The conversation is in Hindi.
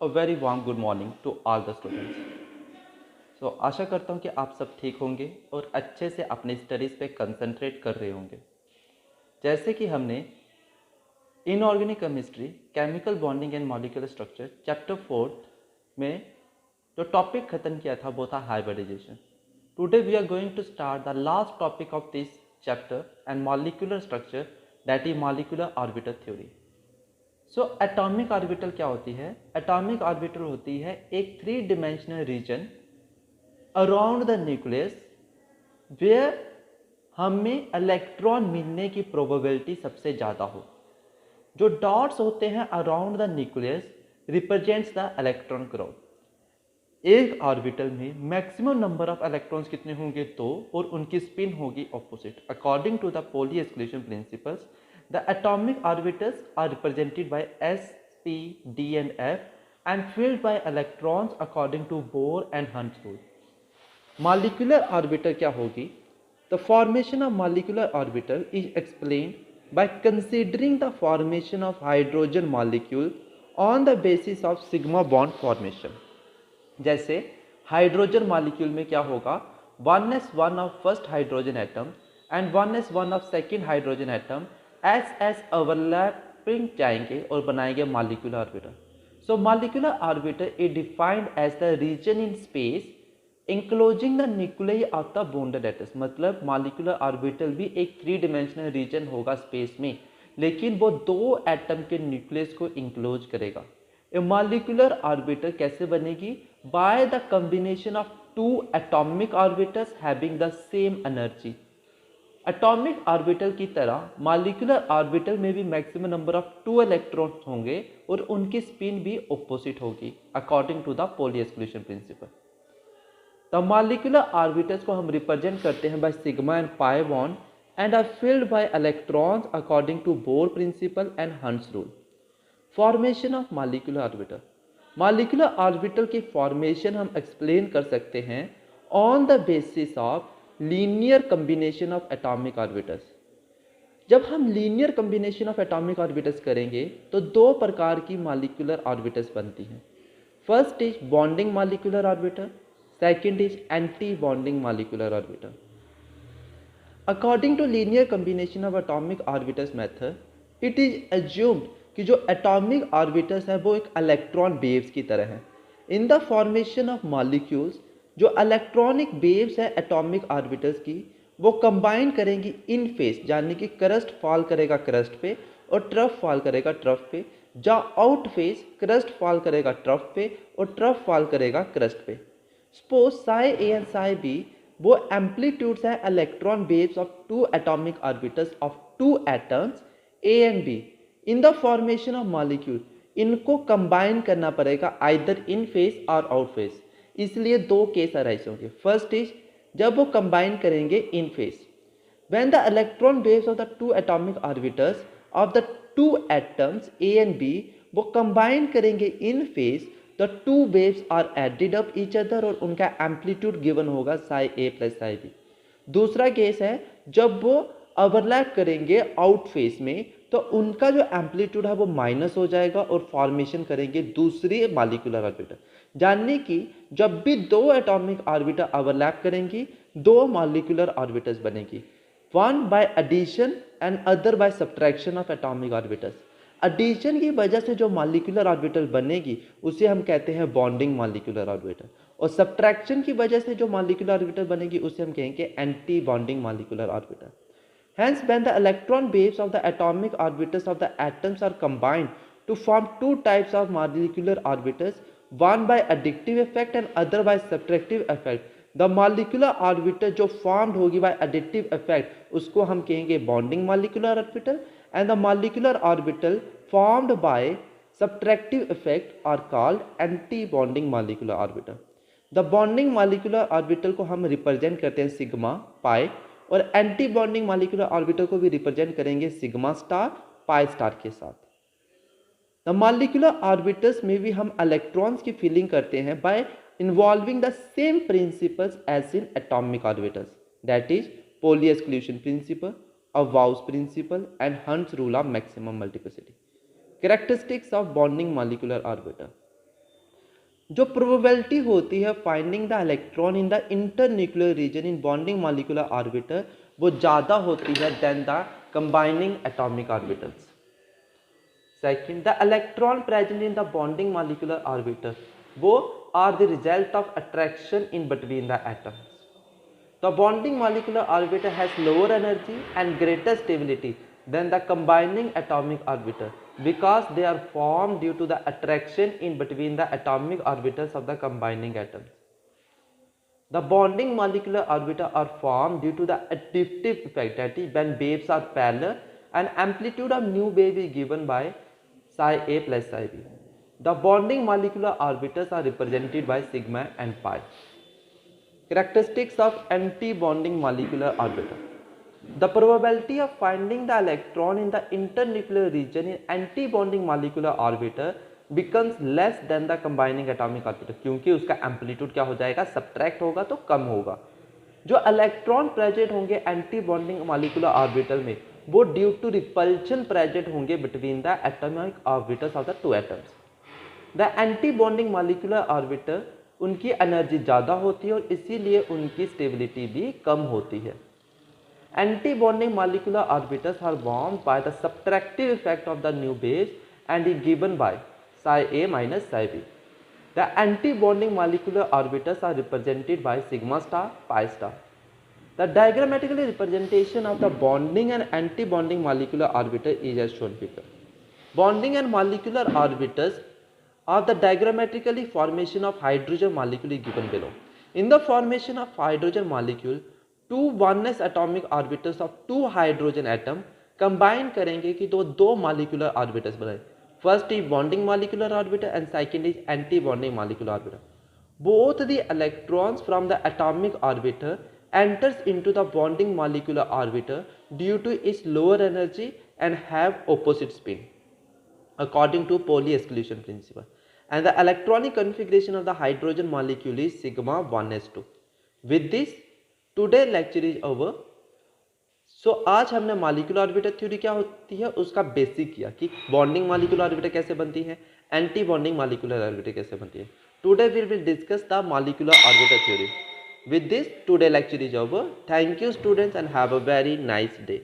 A very warm good morning to all the students. आशा करता हूँ कि आप सब ठीक होंगे और अच्छे से अपनी स्टडीज़ पे कंसंट्रेट कर रहे होंगे। जैसे कि हमने inorganic chemistry, chemical bonding and molecular structure chapter 4 में जो टॉपिक ख़त्म किया था वो था hybridisation. Today we are going to start the last topic of this chapter and molecular structure, that is molecular orbital theory. Atomic orbital क्या होती है? एटॉमिक ऑर्बिटल होती है एक 3 dimensional region around the nucleus where हमें इलेक्ट्रॉन मिलने की प्रोबेबिलिटी सबसे ज़्यादा हो। जो डॉट्स होते हैं around the nucleus represents the electron crowd. एक ऑर्बिटल में मैक्सिमम नंबर ऑफ इलेक्ट्रॉन्स कितने होंगे? 2, और उनकी स्पिन होगी opposite. According to the Pauli exclusion principles, the atomic orbitals are represented by s, p, d and f and filled by electrons according to Bohr and Hunt's rule. Molecular orbital क्या होगी? The formation of molecular orbital is explained by considering the formation of hydrogen molecule on the basis of sigma bond formation. जैसे हाइड्रोजन मॉलिक्यूल में क्या होगा? 1s1 of first hydrogen atom and 1s1 of second hydrogen atom s overlapping जाएंगे और बनाएंगे molecular orbital. So molecular orbital is defined as the region in space enclosing the nucleus of the bonded atoms. मतलब मॉलिक्यूलर ऑर्बिटल भी एक 3 डायमेंशनल रीजन होगा स्पेस में, लेकिन वो 2 एटम के न्यूक्लियस को इंक्लोज करेगा। ए मॉलिक्यूलर ऑर्बिटल कैसे बनेगी? By the combination of 2 atomic orbitals having the same energy. Atomic orbital की तरह मॉलिक्यूलर ऑर्बिटल में भी मैक्सिमम नंबर ऑफ 2 इलेक्ट्रॉन्स होंगे और उनकी स्पिन भी ऑपोजिट होगी according to the Pauli exclusion principle. The molecular orbitals को हम रिप्रेजेंट करते हैं by sigma and pi bond and are filled by electrons according to Bohr principle and Hund's rule. Formation of molecular orbital. Molecular orbital की फॉर्मेशन हम एक्सप्लेन कर सकते हैं on the basis of linear combination of atomic orbitals. जब हम linear combination of atomic orbitals करेंगे तो 2 प्रकार की मॉलिक्यूलर ऑर्बिटल्स बनती हैं। First is bonding molecular orbital, second is anti bonding molecular orbital. According to linear combination of atomic orbitals method, it is assumed कि जो एटॉमिक ऑर्बिटल्स है वो एक इलेक्ट्रॉन वेव्स की तरह है। इन द फॉर्मेशन ऑफ मॉलिक्यूल्स, जो इलेक्ट्रॉनिक वेव्स है एटॉमिक ऑर्बिटल्स की, वो कंबाइन करेंगी इन फेस, यानी कि क्रस्ट फॉल करेगा क्रस्ट पे और ट्रफ फॉल करेगा ट्रफ पे। जहाँ आउट फेस क्रस्ट फॉल करेगा ट्रफ पे और ट्रफ फॉल करेगा क्रस्ट पे। Suppose psi A and psi B वो एम्पलीट्यूड्स है electron waves of 2 atomic orbitals of 2 atoms A and B. In the formation of molecule इनको कंबाइन करना पड़ेगा आइदर इन फेस और आउट फेस। इसलिए 2 केस अराइज होंगे। फर्स्ट इज जब वो कंबाइन करेंगे in phase, when the electron waves of the 2 atomic orbitals of the 2 atoms A and B वो कंबाइन करेंगे in phase, the 2 waves are added up each other और उनका एम्पलीट्यूड गिवन होगा psi A plus psi B. दूसरा केस है जब वो ओवरलैप करेंगे आउट फेस में, तो उनका जो एम्पलीट्यूड है वो माइनस हो जाएगा और फॉर्मेशन करेंगे दूसरी मॉलिक्यूलर ऑर्बिटल। जानने की जब भी 2 एटॉमिक ऑर्बिटल ओवरलैप करेंगी 2 मॉलिक्यूलर ऑर्बिटल्स बनेगी, one by addition and other by subtraction of atomic orbitals. Addition की वजह से जो मॉलिक्यूलर ऑर्बिटल बनेगी उसे हम कहते हैं बॉन्डिंग मॉलिक्यूलर ऑर्बिटल, और सब्ट्रैक्शन की वजह से जो मॉलिक्यूलर ऑर्बिटल बनेगी उसे हम कहेंगे anti bonding molecular orbital. Hence, when the electron waves of the atomic orbitals of the atoms are combined to form 2 types of molecular orbitals, one by additive effect and other by subtractive effect, the molecular orbital जो formed होगी by additive effect उसको हम कहेंगे bonding molecular orbital, and the molecular orbital formed by subtractive effect are called anti-bonding molecular orbital. The bonding molecular orbital को हम रिप्रेजेंट करते हैं सिग्मा पाई, और एंटी बॉन्डिंग मॉलिक्यूलर ऑर्बिटल को भी रिप्रेजेंट करेंगे सिग्मा स्टार पाई स्टार के साथ। द मॉलिक्यूलर ऑर्बिटल्स में भी हम इलेक्ट्रॉन्स की फिलिंग करते हैं by involving the same principles as in atomic orbitals, that is Pauli exclusion principle, aufbau principle and Hund's rule of maximum multiplicity. Characteristics of bonding molecular orbital. जो प्रोबेबिलिटी होती है finding the electron in the internuclear region in bonding molecular orbital वो ज़्यादा होती है than the combining atomic orbitals. Second, the electron present in the bonding molecular orbital वो are the result of attraction in between the atoms. The bonding molecular orbiter has lower energy and greater stability than the combining atomic orbiter because they are formed due to the attraction in between the atomic orbitals of the combining atoms. The bonding molecular orbiter are formed due to the additive effect, that is when waves are parallel and amplitude of new wave is given by psi a plus psi b. The bonding molecular orbiters are represented by sigma and pi. Characteristics of anti-bonding molecular orbital. The probability of finding the electron in the internuclear region in anti-bonding molecular orbiter becomes less than the combining atomic orbital, क्योंकि उसका एम्पलीट्यूड क्या हो जाएगा, सब्ट्रैक्ट होगा तो कम होगा। जो इलेक्ट्रॉन प्रेजेंट होंगे एंटी बॉन्डिंग मॉलिक्यूलर ऑर्बिटल में वो ड्यू टू रिपल्शन प्रेजेंट होंगे between the atomic orbitals of the two atoms. The anti bonding molecular orbiter उनकी एनर्जी ज़्यादा होती है और इसीलिए उनकी स्टेबिलिटी भी कम होती है। Anti bonding molecular orbitals are bond by the subtractive effect of the new base and is given by psi a minus psi b. The anti bonding molecular orbitals are represented by sigma star, pi star. The diagrammatical representation of the bonding and anti bonding molecular orbital is as shown figure. Bonding and molecular orbitals of the diagrammatically formation of hydrogen molecule is given below. In the formation of hydrogen molecule, two oneness atomic orbitals of two hydrogen atom combine करेंगे कि दो molecular orbitals बनाए। First is bonding molecular orbital and second is anti-bonding molecular orbital. Both the electrons from the atomic orbital enters into the bonding molecular orbital due to its lower energy and have opposite spin according to Pauli exclusion principle, and the electronic configuration of the hydrogen molecule is sigma 1s2. With this, today lecture is over. So आज हमने मॉलिक्यूलर ऑर्बिटर थ्योरी क्या होती है उसका बेसिक किया कि बॉन्डिंग मॉलिक्यूलर ऑर्बिटर कैसे बनती है, एंटी बॉन्डिंग मॉलिक्यूलर ऑर्बिटर कैसे बनती है। Today we will discuss the molecular orbiter theory. With this, today lecture is over. Thank you students and have a very nice day.